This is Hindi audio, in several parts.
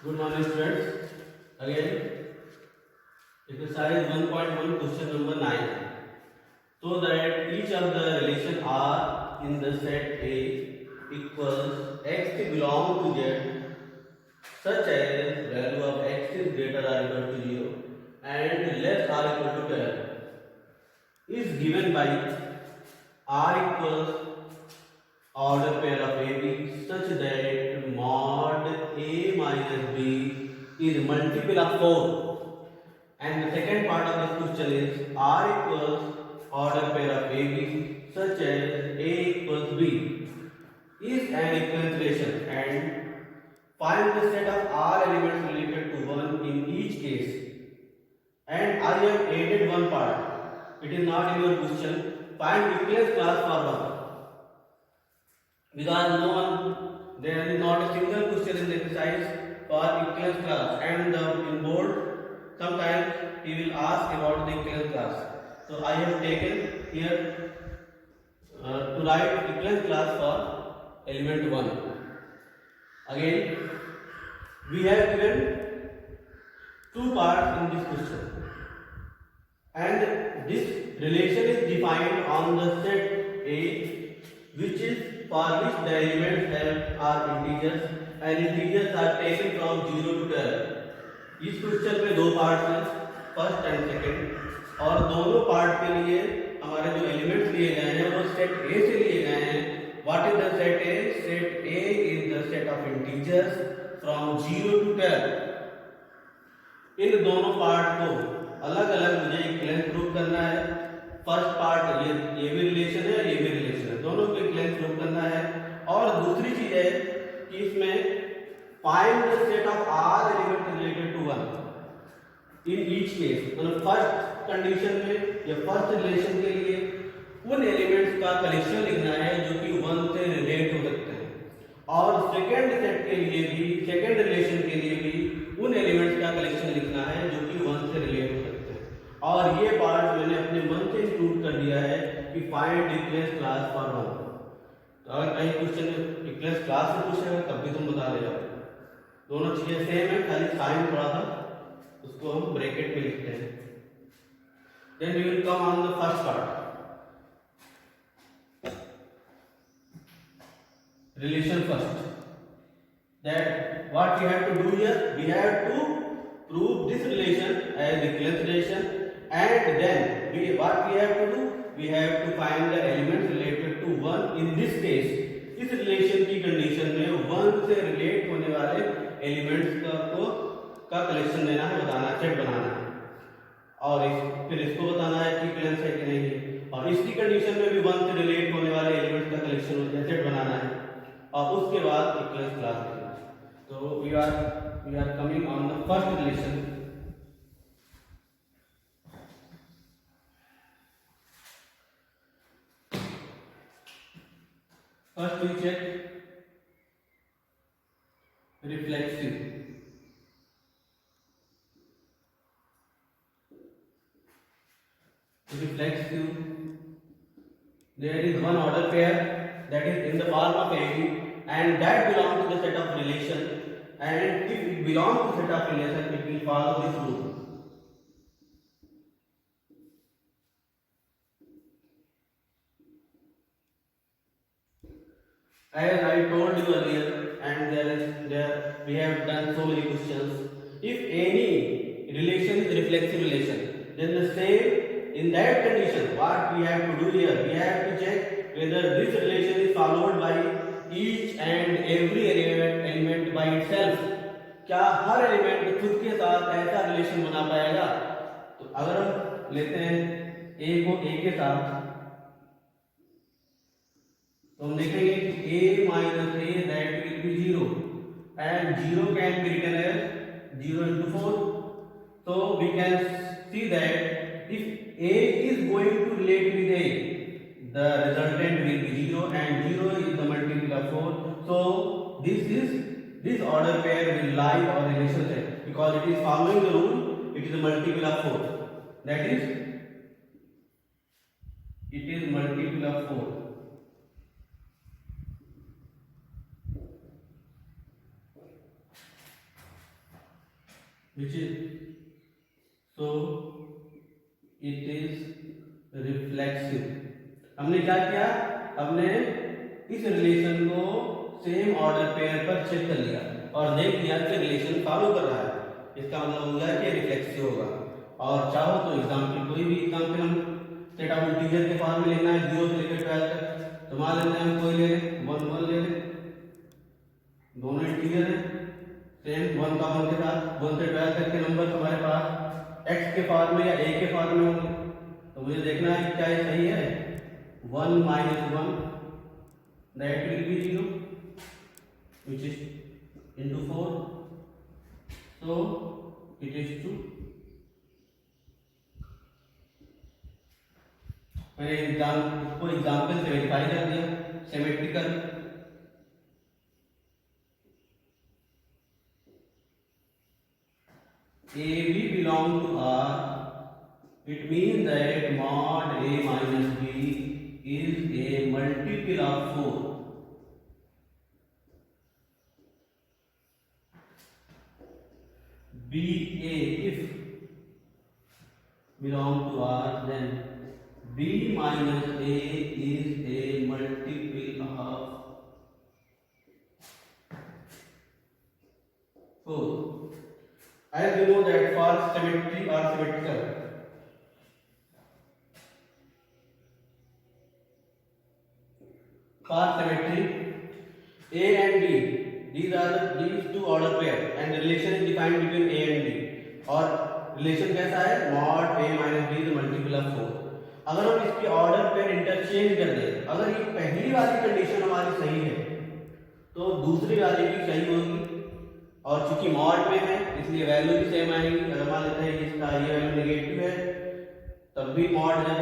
Good morning, students. Again, exercise 1.1, question number 9. So that each of the relation R in the set A equals x belong to Z, such as value of x is greater or equal to 0 and less or equal to 12, is given by R equals order pair of AB such that mod A minus B is multiple of 4. And the second part of this question is R equals order pair of AB such as A equals B is an equivalence relation, and find the set of R elements related to 1 in each case. And I have added one part. It is not in your question. Find equivalence class for 1. Because no one, there is not a single question in the exercise for equivalence class, and in board sometimes he will ask about the equivalence class. So I have taken here to write equivalence class for element 1. Again, we have given two parts in this question, and this relation is defined on the set A, which is for which the elements are integers and integers are taken from 0 to 12. इस क्वेश्चन में दो पार्ट हैं, फर्स्ट एंड सेकंड, और दोनों पार्ट के लिए हमारे जो एलिमेंट्स लिए गए हैं वो सेट ए से लिए गए हैं. What is the set A? Set A is the set of integers from 0 to 12. इन दोनों पार्ट को अलग अलग मुझे इक्विवेलेंस प्रूव करना है. फर्स्ट पार्ट ये भी रिलेशन है, ये भी रिलेशन है, दोनों को इक्विवेलेंस प्रूव करना है. और दूसरी चीज है कि इसमें find the set of R element related to 1 in each case. मतलब फर्स्ट कंडीशन में या फर्स्ट रिलेशन के लिए उन एलिमेंट्स का कलेक्शन लिखना है जो कि 1 से रिलेट हो सकते हैं, और सेकेंड सेट के लिए भी, सेकेंड रिलेशन के लिए भी उन एलिमेंट्स का कलेक्शन लिखना है जो कि 1 से रिलेट हो सकते हैं. और ये पार्ट मैंने अपने मन से इंक्लूड कर दिया है कि फाइंड इक्विवेलेंस क्लास फॉर 1. तो अगर कहीं क्वेश्चन इक्विवेलेंस क्लास से पूछेगा तब भी तुम बता देगा. दोनों चीजें सेम है, खाली साइन थोड़ा सा उसको हम ब्रैकेट में लिखते हैं. Then we will come on the first part, relation first. That what we have to do here, we have to prove this relation as equivalence relation, and then what we have to do, we have to find the elements related to 1. in this case इस रिलेशन की कंडीशन में 1 से रिलेट होने वाले एलिमेंट्स का कलेक्शन देना है, बताना है, सेट बनाना है, और फिर इसको बताना है कि इक्विवेलेंस है कि नहीं है. और इसकी कंडीशन में भी 1 से रिलेट होने वाले एलिमेंट्स का कलेक्शन सेट बनाना है, और उसके बाद इक्विवेलेंस क्लास लिखना है. तो we are coming on the first relation. First we check reflexive. Reflexive, there is one order pair that is in the form of AB, and that belongs to the set of relation, and if it belongs to set of relation it will follow this rule. As I told you earlier, and there we have done so many questions, if any relation is reflexive relation, then the same, in that condition what we have to do here, we have to check whether this relation is followed by each and every element by itself. क्या हर एलिमेंट खुद के साथ ऐसा रिलेशन बना पाएगा? तो अगर हम लेते हैं a को a के साथ, तो हम देखेंगे कि a minus a that will be 0, and 0 can be written as 0 into 4. So we can see that if a is going to relate with a, the resultant will be 0, and 0 is the multiple of 4. So this order pair will lie or relation set, because it is following the rule, it is a multiple of 4. That is, it is multiple of 4. which is so it is reflexive. हमने क्या किया, हमने इस रिलेशन को सेम ऑर्डर पेयर पर चेक कर लिया और देख लिया कि रिलेशन फॉलो कर रहा है, इसका मतलब हो गया कि रिफ्लेक्सिव होगा। और चाहो तो एग्जाम्पल, कोई भी एग्जाम्पल हम सेट ऑफ इंटीजर के फॉर्म में लिखना है 0 से लेकर 12 तक, तो मान लेते हैं हम कोई ले लें 1 1 ले लें, दोनों इंटीजर हैं सेम 1 का 1 के साथ 1 से 12 तक के नंबर हमारे पास x के फॉर्म में या a के फॉर्म में होंगे, तो मुझे देखना है क्या ये सही है। 1 - 1 that will be 0 which is into 4, so it is true। मैंने इसको एग्जाम्पल से वेरीफाई कर दिया, symmetrical. AB belong to R, it means that mod A minus B is a multiple of 4। BA if belong to R, then B minus A is a multiple of 4। As you know that for symmetry or symmetrical, for symmetry A and B, these two order pair and the relation is defined between A and B, और रिलेशन कैसा है, mod A minus B is multiple of 4। अगर हम इसके ऑर्डर पेयर इंटरचेंज कर दें, अगर ये पहली वाली कंडीशन हमारी सही है तो दूसरी वाली भी सही होगी, और चूंकि मॉड में है इसलिए वैल्यू भी सेम आएगी। अगर मान लेते हैं इसका ये वैल्यू नेगेटिव है तब भी मॉड जब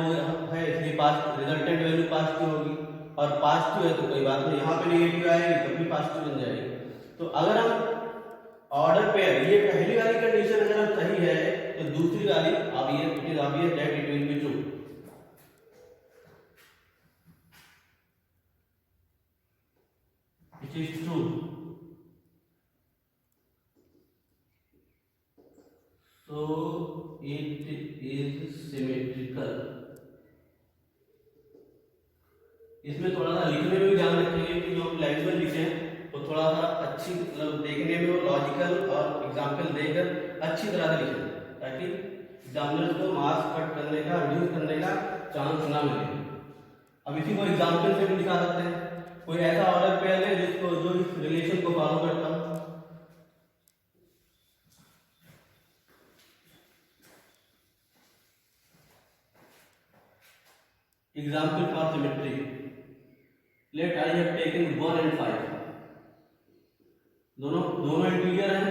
है इसलिए रिजल्टेंट वैल्यू पॉजिटिव होगी, और पॉजिटिव है तो कोई बात नहीं, यहाँ पे नेगेटिव आएगी तब भी पॉजिटिव बन जाएगी। तो अगर हम ऑर्डर पेयर ये पहली वाली कंडीशन अगर हम सही है तो दूसरी वाली obvious that it will be true. It is true, so it is symmetrical। इसमें थोड़ा सा लिखने में भी ध्यान रखेंगे कि जो हम लैंग्वेज लिखे हैं वो थोड़ा सा अच्छी, मतलब देखने में वो लॉजिकल और एग्जाम्पल देकर अच्छी तरह से लिखें, ताकि एग्जामिनर को मार्क्स कट करने का, रिड्यूस करने का चांस ना मिले। अब इसी को एग्जाम्पल से भी दिखा सकते हैं। कोई ऐसा ऑर्डर पेयर है जिसको जो इस रिलेशन को फॉलो करता हो। Example for symmetry. Let I have taken 1 and 5। दोनों इंटीजर हैं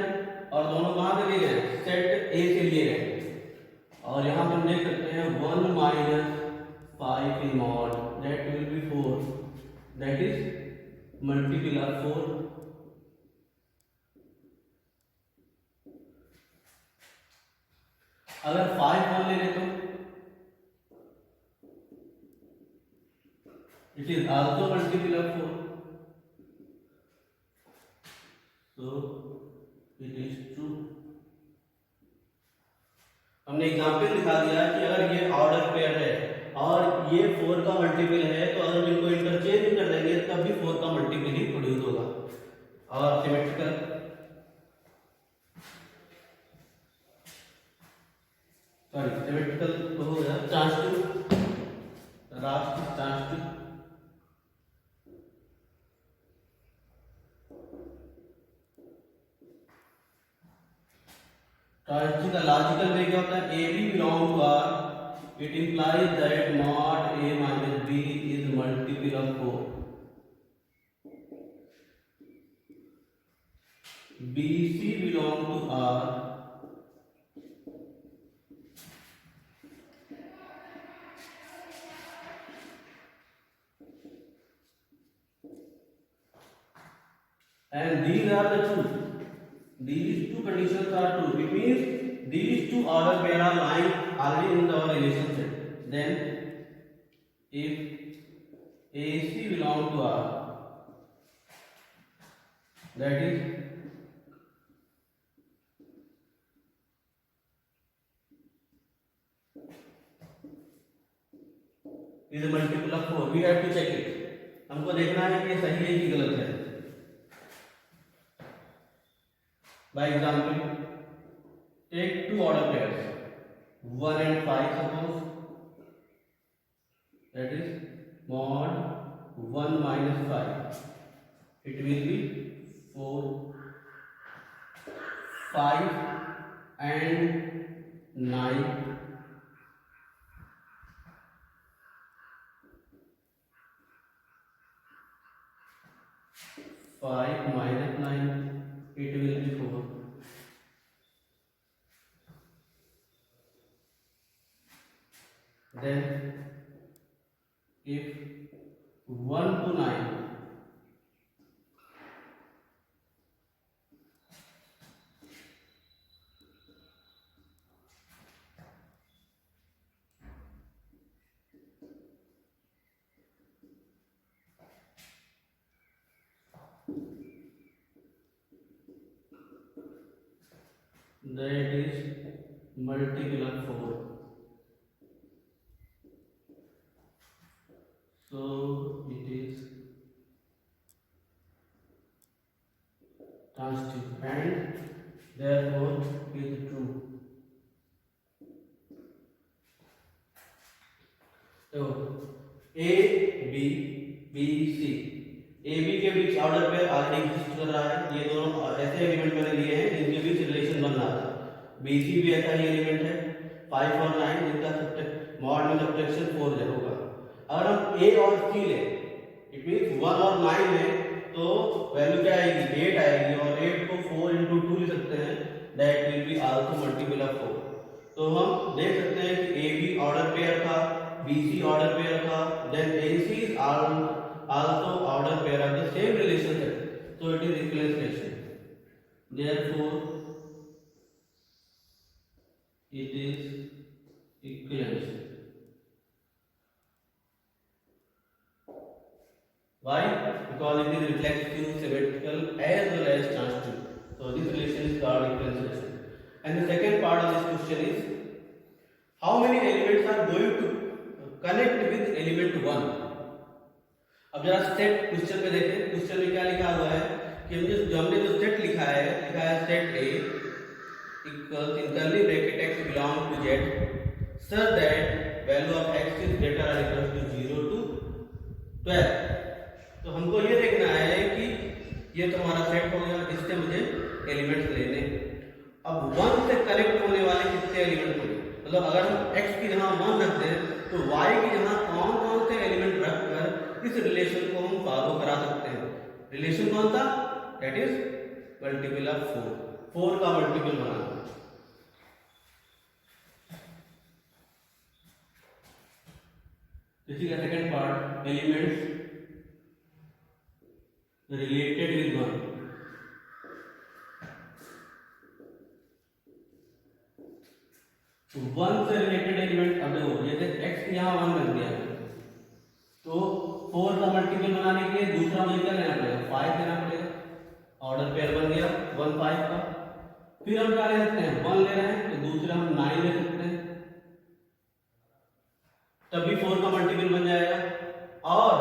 और दोनों कहाँ से लिए गए, सेट ए से लिए गए, और यहाँ पर देख सकते हैं 1 - 5 in mod that will be 4, that is multiple of 4। अगर 5 मान ले तो it is also multiple of 4, so it is true। हमने एग्जाम्पल दिखा दिया कि अगर ये ऑर्डर पेयर है और ये 4 का मल्टीपल है तो अगर इनको इंटरचेंज कर देंगे तब भी 4 का मल्टीपल ही प्रोड्यूस होगा। और सिमेट्रिकल, सिमेट्रिकल तो हो गया ट्रांसिटिव, ट्रांसिटिव। ट्रांसिटिव का लॉजिकल वे क्या होता है, A B belong to R, it implies that mod A minus B is multiple of 4। B C belong to R, and these are the two, these two conditions are true, it means these two order pair are lying already in our relationship। then if AC belong to R, that is is a multiple of 4. We have to check it. हमको देखना है कि सही है कि गलत है. By example, take two order pairs, 1 and 5 suppose. That is mod 1 minus 5. It will be 4, 5 and 9. 5 minus 9, it will be 4. Then if 1 to 9, that is multiple of 4. So it is transitive and therefore is true. So A, B, B, C. A, B के बीच ऑर्डर पे ऑलरेडी एग्जिस्ट कर रहा है. ये दोनों ऐसे एलिमेंट मैंने लिए हैं जिनके बीच रिलेशन बन रहा था. B, C भी ऐसा ही एलिमेंट है. 5 और 9 जिनका मॉड में सब्ट्रैक्शन 4 होगा. अगर हम A और C ले, इट मींस 1 और 9 में, तो वैल्यू क्या आएगी? 8 आएगी. और 8 को 4 into 2 लिख सकते हैं. That will be also multiple of 4. तो हम देख सकते हैं कि A B ऑर्डर पेयर था, B C ऑर्डर पेयर था, then A C is also order pair of the same relation set. So it is equivalence relation. Therefore it is equivalence. Why? Because it is reflexive, symmetrical as well as transitive. So this relation is called equivalence relation. And the second part of this question is how many elements are going to connect with element 1. अब जरा सेट क्वेश्चन पे देखें. क्वेश्चन में क्या लिखा हुआ है कि हमने जो सेट लिखा है set A equals in curly bracket x belong to Z such that value of x is greater or equal to 0 to 12. तो हमको ये देखना है कि ये तो हमारा सेट हो गया. इससे मुझे एलिमेंट्स लेने. अब 1 से कनेक्ट होने वाले कितने एलिमेंट होंगे? मतलब अगर हम x की जगह 1 रखते हैं तो y की जगह कौन कौन से एलिमेंट रखकर इस रिलेशन को हम फॉलो करा सकते हैं. रिलेशन कौन था? That is multiple of 4. 4 का मल्टीपल बनाना. इसी का second part elements related with 1. तो 1 से रिलेटेड एलिमेंट. अब देखो जैसे x यहाँ 1 बन गया तो 4 का मल्टीपल बनाने के लिए दूसरा मुझे क्या लेना पड़ेगा? 5 लेना पड़ेगा. ऑर्डर पेयर बन गया 1 5 का. फिर हम क्या ले सकते हैं? 1 ले रहे हैं तो दूसरा हम 9 ले सकते हैं. तभी 4 का मल्टीपल बन जाएगा. और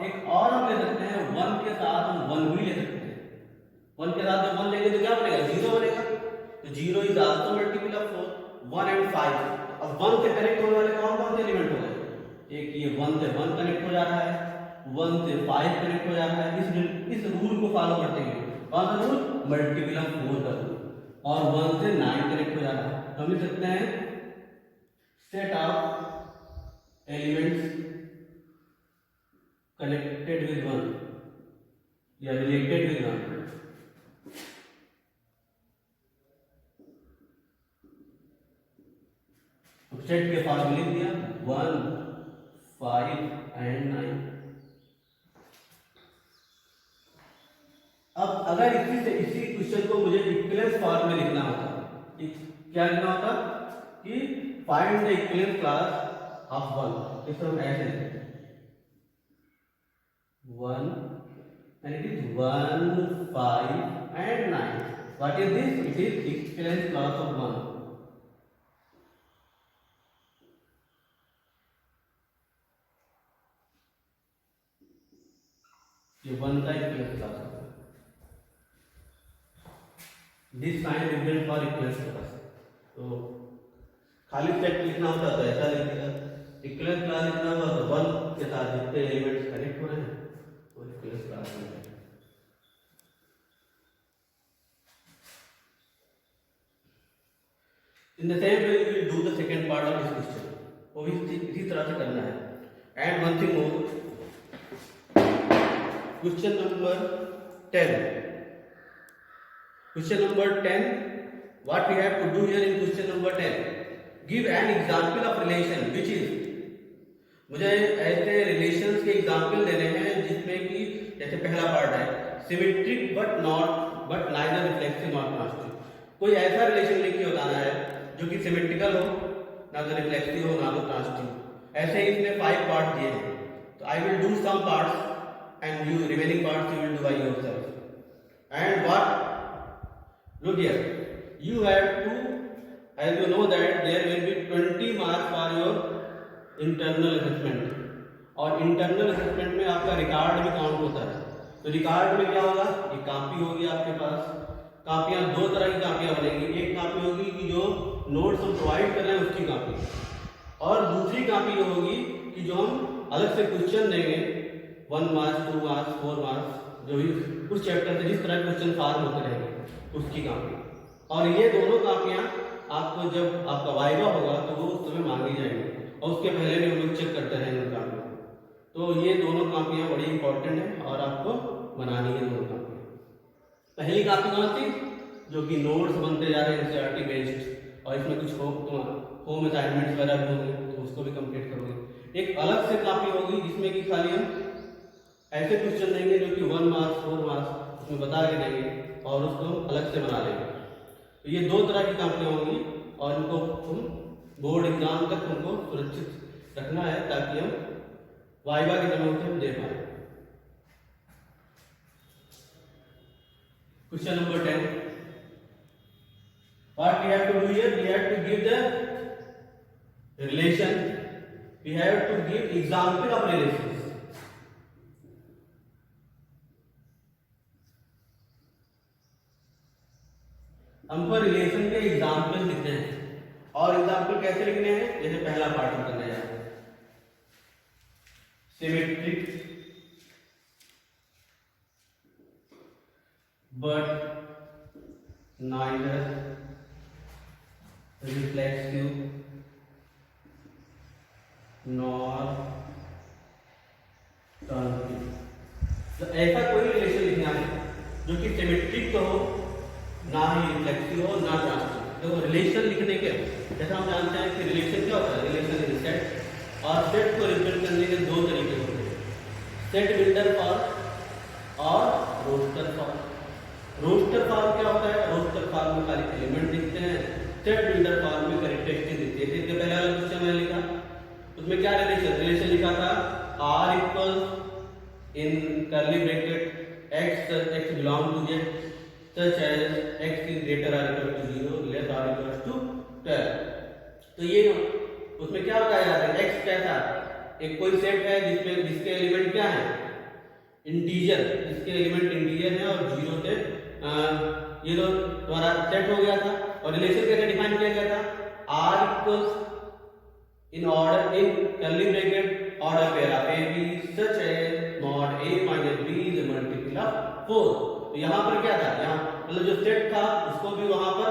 एक और हम ले सकते हैं 1 के साथ हम 1 भी ले सकते हैं. 1 के साथ जब 1 लेंगे तो क्या बनेगा? 0 बनेगा. तो 0 is also multiple of 4. 1 and 5. अब 1 से कनेक्ट होने वाले कौन कौन से एलिमेंट हो गए? एक ये 1 से 1 कनेक्ट हो जा रहा है, 1 से 5 कनेक्ट हो जा रहा है. इस रूल को फॉलो करते हैं. कौन सा रूल? मल्टीपल ऑफ 4 का रूल. और 1 से 9 कनेक्ट हो जा रहा है. हम लिख सकते हैं set of elements connected with 1 या रिलेटेड विद 1. सेट के फॉर्मूले दिया 1 5 and 9. अब अगर इसी क्वेश्चन को मुझे इक्विवेलेंस फॉर्म में लिखना होता, क्या लिखना होता कि find the equivalence class of 1. इसको हम ऐसे लिखते हैं 1 and it is 1 5 and 9. What is this? It is equivalence class of 1. ये 1 का इक्विवेलेंस क्लास होता है। This sign represent for equivalence class. तो खाली सेट लिखना होता तो ऐसा लिखिएगा, इक्विवेलेंस क्लास लिखना होगा तो 1 के साथ जितने एलिमेंट्स कनेक्ट हो रहे हैं वो इक्विवेलेंस क्लास में है। In the same way, we will do the second part of this question. वो भी इसी तरह से करना है। And one thing more, question number 10. Question number 10. What we have to do here in question number 10? Give an example of relation which is, मुझे ऐसे रिलेशंस के एग्जाम्पल देने हैं जिसमें कि जैसे पहला पार्ट है symmetric but neither reflexive not transitive. कोई ऐसा रिलेशन लिख के बताना है जो कि सिमेट्रिकल हो, ना तो रिफ्लेक्सिव हो, ना तो ट्रांसिटिव। ऐसे ही इसमें 5 पार्ट दिए हैं, तो I will do some parts and you remaining parts you will do by yourself. And what, look here, you have to, as you know that there will be 20 marks for your internal assessment, और इंटरनल असेसमेंट में आपका रिकॉर्ड भी काउंट होता है। तो रिकॉर्ड में क्या होगा, ये कॉपी होगी आपके पास। कापियां 2 तरह की कापियां बनेंगी, एक कापी होगी कि जो नोट्स हम प्रोवाइड कर रहे हैं उसकी कापी, और दूसरी कापी जो होगी कि जो हम अलग से क्वेश्चन देंगे 1 मार्क्स 2 मार्क्स 4 मार्क्स, जो भी उस चैप्टर से जिस तरह क्वेश्चन फॉर्म होते रहेंगे उसकी कापी। और ये दोनों कापियां आपको जब आपका वाइवा होगा तो वो उस समय मांगी जाएंगी, और उसके पहले भी हम लोग चेक करते रहेंगे उन कापियों को। तो ये दोनों कापियां बड़ी इंपॉर्टेंट है और आपको बनानी है दोनों कापियां। पहली कापी कौन सी, जो कि नोट्स बनते जा रहे हैं एनसीईआरटी बेस्ड, और इसमें कुछ होम असाइनमेंट्स वगैरह भी होंगे तो उसको भी कंप्लीट करोगे। एक अलग से कापी होगी जिसमें कि खाली हम ऐसे क्वेश्चन देंगे जो कि 1 मार्क्स 4 मार्क्स उसमें बता के देंगे, और उसको हम अलग से बना लेंगे। तो ये 2 तरह की कापियां होंगी, और इनको हम बोर्ड एग्जाम तक हमको सुरक्षित रखना है ताकि हम वाइवा के समय उसे हम दे पाए। Question number 10, what we have to do here, we have to give the relation, we have to give example of relations। हमको रिलेशन के एग्जाम्पल लिखने हैं, और एग्जाम्पल कैसे लिखने हैं, जैसे पहला पार्ट हम करने जा रहे हैं, symmetric but neither reflexive nor transitive. तो ऐसा कोई रिलेशन लिखना है जो कि सिमेट्रिक तो हो, ना ही रिफ्लेक्सिव हो, ना ट्रांसिटिव। तो रिलेशन लिखने के जैसा हम जानते हैं कि रिलेशन क्या होता है, रिलेशन इज सेट, और सेट को रिप्रेजेंट करने के 2 तरीके होते हैं, सेट बिल्डर फॉर्म और रोस्टर फॉर्म। रोस्टर फॉर्म क्या होता है, रोस्टर फॉर्म में खाली एलिमेंट दिखते हैं, सेट बिल्डर फॉर्म में कैरेक्टरिस्टिक दिखती है। इसके पहले वाला क्वेश्चन मैंने लिखा, उसमें क्या रिलेशन लिखा था, r equals in curly bracket x belong to z such as x is greater or equal to 0 less or equal to 12। तो ये उसमें क्या बताया जाता है, x कैसा, एक कोई सेट है जिसके एलिमेंट क्या है, इंटीजर, इसके एलिमेंट इंटीजर है, और 0 से ये तो तुम्हारा सेट हो गया था। और रिलेशन कैसे डिफाइन किया गया था, r equals in order in curly bracket order pair of a b such as mod a minus b is a multiple of 4। तो यहाँ पर क्या था, यहाँ मतलब जो सेट था उसको भी वहां पर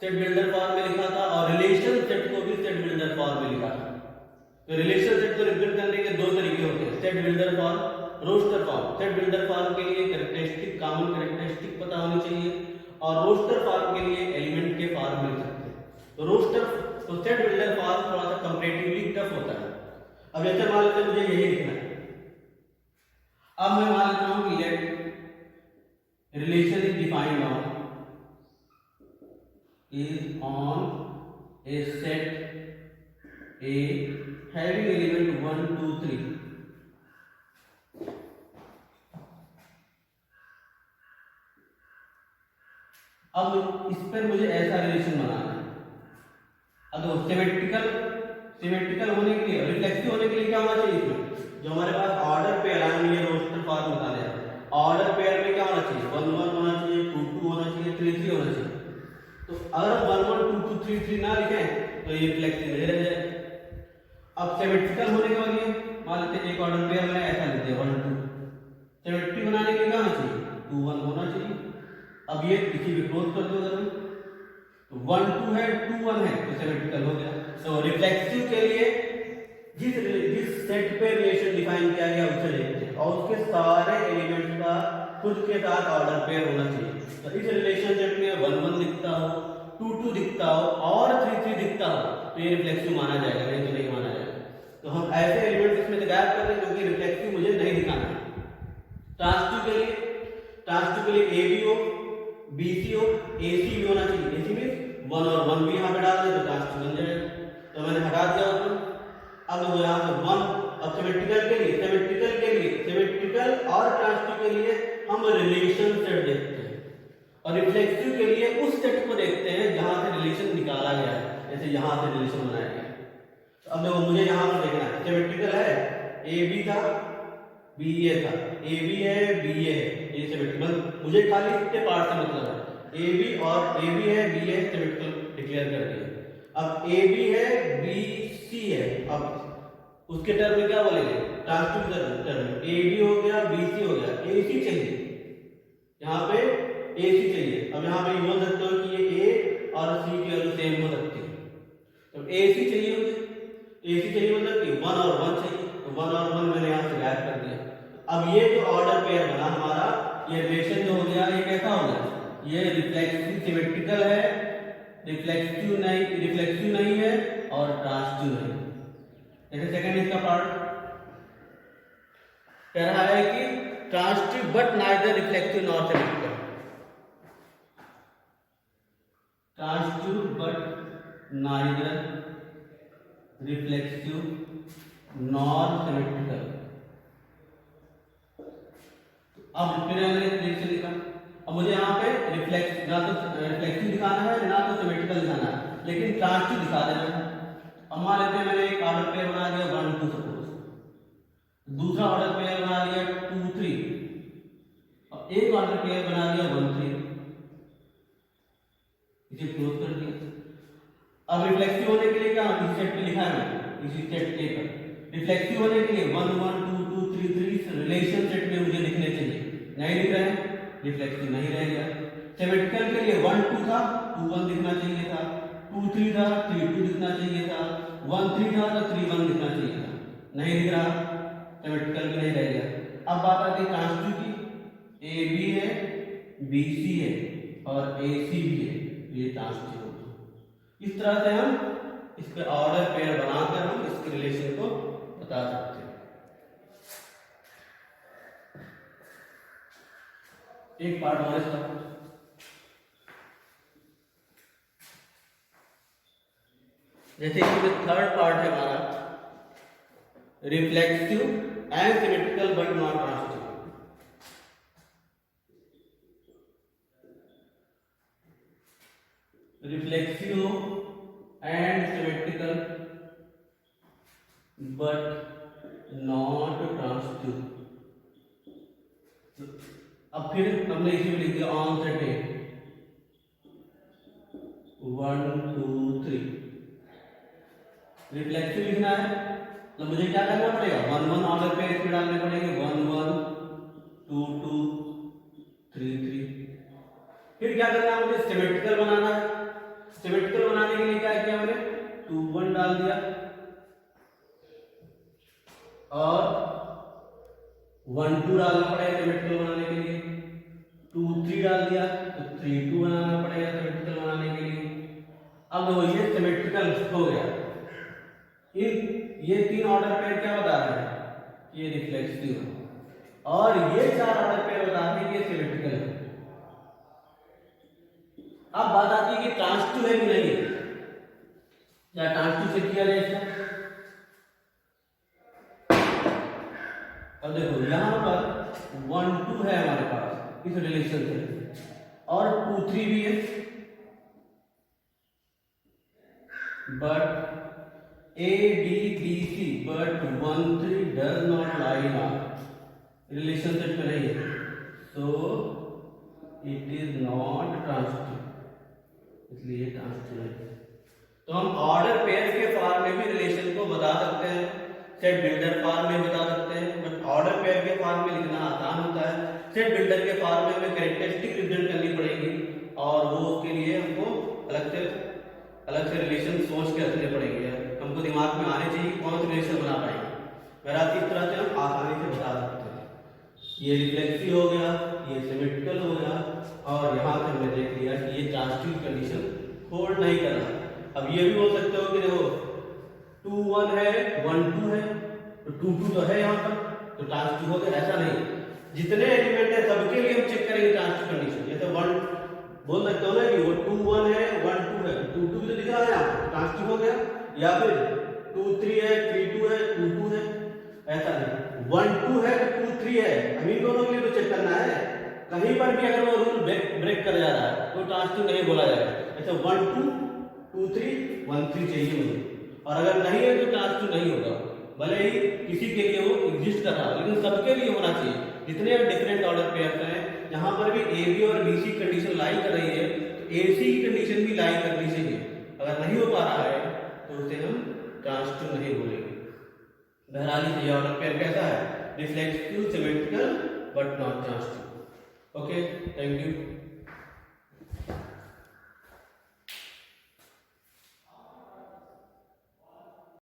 सेट बिल्डर फॉर्म में लिखा था, और रिलेशन सेट को भी सेट बिल्डर फॉर्म में लिखा था। तो रिलेशन सेट को रिप्रेजेंट करने के 2 तरीके होते हैं, set builder form, roster form. Set builder form के लिए कैरेक्टरिस्टिक, कॉमन कैरेक्टरिस्टिक पता होनी चाहिए, और रोस्टर फॉर्म के लिए एलिमेंट के फॉर्म मिल सकते हैं। तो तो सेट बिल्डर फॉर्म थोड़ा सा कंपैरेटिवली टफ होता है। अब जैसे मान लेते हैं मुझे यही लिखना है, अब मैं मान लेता हूं कि late relation is defined on a set A having element 1 2 3। अब इस पर मुझे ऐसा रिलेशन बनाना है। अब सिमेट्रिकल होने के लिए, रिफ्लेक्सिव होने के लिए क्या होना चाहिए, इसमें जो हमारे पास ऑर्डर पे अलाइन ये रोस्टर फॉर्म बताने हैं, ऑर्डर पेयर में क्या होना चाहिए, 1 1 होना चाहिए, 2 2 होना चाहिए, 3 3 होना चाहिए। तो अगर 1 1 2 2 3 3 ना लिखें तो ये रिफ्लेक्सिव नहीं रह जाए। अब सिमेट्रिकल होने के लिए मान लेते हैं एक ऑर्डर पेयर में ऐसा लिखते हैं 1 2, सिमेट्री बनाने के लिए क्या होना चाहिए, 2 1 होना चाहिए। अब ये इसी पे क्लोज कर दो अगर तो 1 2 है 2 1 है तो सिमेट्रिकल हो गया। तो रिफ्लेक्सिव के लिए जिस सेट पे रिलेशन डिफाइन किया गया उसे देखते हैं और उसके सारे एलिमेंट्स का खुद के साथ ऑर्डर पेयर होना चाहिए। तो इस रिलेशनशिप में 1 1 दिखता हो, 2 2 दिखता हो और 3 3 दिखता हो तो ये रिफ्लेक्सिव माना जाएगा, नहीं तो नहीं माना जाएगा। तो हम ऐसे एलिमेंट्स इसमें गायब कर रहे हैं क्योंकि रिफ्लेक्सिव मुझे नहीं दिखाना है। ट्रांसटिव के लिए ए भी हो, बी सी हो, ए सी भी होना चाहिए। ए सी मीन 1 और 1 भी यहाँ पे डाल दे तो ट्रांसटिव बन जाएगा। तो मैंने हटा दिया उसको। अब वो यहाँ पे 1 अब सिमेट्रिकल और ट्रांसटिव के लिए हम रिलेशन सेट देखते हैं और रिफ्लेक्सिव के लिए उस सेट को देखते हैं जहां से रिलेशन निकाला गया है, जैसे यहां से रिलेशन बनाया गया। तो अब देखो मुझे यहां पर देखना है, सिमेट्रिकल है, ए बी था, बी ए था, ए बी है, बी ए है, ये सिमेट्रिकल। मुझे खाली इतने पार्ट से मतलब है, ए बी और ए बी है, बी ए सिमेट्रिकल डिक्लेयर कर दिया। अब ए बी है, बी सी है, अब उसके टर्म में क्या बोलेंगे, ट्रांसटिव टर्म। ए बी हो गया, बी सी हो गया, ए सी चाहिए, यहाँ पे ए सी चाहिए। अब यहाँ पे बोल सकते हो कि ये ए और सी की वैल्यू सेम हो सकती है। तो ए सी चाहिए मुझे, ए सी चाहिए मतलब कि 1 और 1 चाहिए, तो 1 और 1 मैंने यहाँ से गायब कर दिया। अब ये जो ऑर्डर पेयर बना हमारा, ये रिलेशन जो हो गया ये कैसा हो गया, ये रिफ्लेक्सिव सिमेट्रिकल है, रिफ्लेक्सिव नहीं है और ट्रांसटिव नहीं। जैसे सेकंड इसका पार्ट कह रहा है कि transitive but neither reflective nor symmetrical, transitive but neither reflective nor symmetrical. अब फिर हमने रिलेशन लिखा। अब मुझे यहाँ पे ना तो रिफ्लेक्टिव दिखाना है ना तो सिमेट्रिकल दिखाना है, लेकिन ट्रांसटिव दिखा देना है। अब मान लेते हैं मैंने एक ऑर्डर पेयर बना दिया 1 2 सपोज, दूसरा ऑर्डर पेयर बना दिया 2 3, और एक ऑर्डर पेयर बना दिया 1 3, इसे क्लोज कर दिया। अब रिफ्लेक्सिव होने के लिए क्या इस सेट पे लिखा है, इसी सेट ए पर रिफ्लेक्सिव होने के लिए 1 1 2 2 3 3 रिलेशन सेट में मुझे लिखने चाहिए, नहीं लिख रहे हैं रिफ्लेक्सिव नहीं रहेगा। सिमेट्रिकल के लिए 1 2 था, 2 1 दिखना चाहिए था, 2 3 था, 3 2 दिखना चाहिए था, 1 3 था तो 3 1 दिखना चाहिए था, नहीं दिख रहा, सिमेट्रिकल भी नहीं रहेगा। अब बात आती है ट्रांसटिव की, ए बी है, बी सी है और ए सी भी है, ये ट्रांसटिव होगा। इस तरह से हम इसके ऑर्डर पेयर बनाकर हम इसके रिलेशन को बता सकते हैं। एक पार्ट और इसका, जैसे इसमें थर्ड पार्ट है हमारा reflexive and symmetrical but not transitive. Reflexive and symmetrical but not transitive. अब फिर हमने इसी में लिख दिया ऑन सेट ए 1 2 3। रिफ्लेक्सिव लिखना है तो मुझे क्या करना पड़ेगा, 1 1 ऑर्डर पेयर इसमें डालने पड़ेंगे, 1 1 2 2 3 3। फिर क्या करना है, मुझे सिमेट्रिकल बनाना है। सिमेट्रिकल बनाने के लिए क्या किया मैंने, 2 1 डाल दिया और 1 2 डालना पड़ेगा सिमेट्रिकल बनाने के लिए, 2 3 डाल दिया तो 3 2 बनाना पड़ेगा सिमेट्रिकल बनाने के लिए। अब वो ये सिमेट्रिकल हो गया। ये 3 ऑर्डर पेयर क्या बता रहे हैं, ये रिफ्लेक्सिव है और ये 4 ऑर्डर पेयर बता रहे हैं ये सिमेट्रिकल है। अब बात आती है कि ट्रांसटिव है कि नहीं है, या ट्रांसटिव से किया जाए इसका। अब देखो यहां पर 1 2 है हमारे पास इस रिलेशन से और 2 3 भी है, but A B B C but 1 3 does not lie in R, relation set में नहीं है। So it is not transitive, इसलिए ट्रांजिटिव है। तो हम ऑर्डर पेयर के फॉर्म में भी रिलेशन को बता सकते हैं, सेट बिल्डर फॉर्म में बता सकते हैं, बट ऑर्डर पेयर के फॉर्म में लिखना आसान होता है। सेट बिल्डर के फॉर्म में हमें कैरेक्टरिस्टिक रिप्रेजेंट करनी पड़ेगी और वो उसके लिए हमको अलग से रिलेशन सोच के रखने पड़ेंगे। हमको दिमाग में आने चाहिए कौन से रिलेशन बना पाएंगे। वैरायटी इस तरह से हम आसानी से बता सकते हैं। ये रिफ्लेक्सिव हो गया, ये सिमेट्रिकल हो गया, और यहाँ से हमने देख लिया कि ये ट्रांजिटिव कंडीशन होल्ड नहीं कर रहा। अब ये भी हो सकते हो कि देखो 2 1 है 1 2 है, तो 2 2 तो है यहाँ पर, तो ट्रांजिटिव हो गया। ऐसा नहीं, जितने एलिमेंट है सबके लिए हम चेक करेंगे ट्रांजिटिव कंडीशन। जैसे 1 बोल सकते हो ना कि वो 2 1 है 1 2 है, 2 2 भी तो दिखा है यहाँ, ट्रांजिटिव हो गया। या फिर 2 3 है 3 2 है 2 2 है, ऐसा नहीं 1 2 है 2 3 है, हमें दोनों के लिए तो चेक करना है। कहीं पर भी अगर वो रूल ब्रेक कर जा रहा है तो ट्रांजिटिव नहीं बोला जाएगा। ऐसे 1 2 2 3 1 3 चाहिए मुझे, और अगर नहीं है तो ट्रांजिटिव नहीं होगा। भले ही किसी के लिए वो एग्जिस्ट कर रहा है, लेकिन सबके लिए होना चाहिए। जितने डिफरेंट ऑर्डर पेयर हैं, यहाँ पर भी ए बी और बी सी कंडीशन लाई कर रही है, तो ए सी की कंडीशन भी लाई करनी चाहिए। अगर नहीं हो पा रहा है तो उसे हम ट्रांजिटिव नहीं बोलेंगे। बहरहाल ये ऑर्डर पेयर कैसा है? Reflexive, symmetrical, but not transitive. Okay, thank you.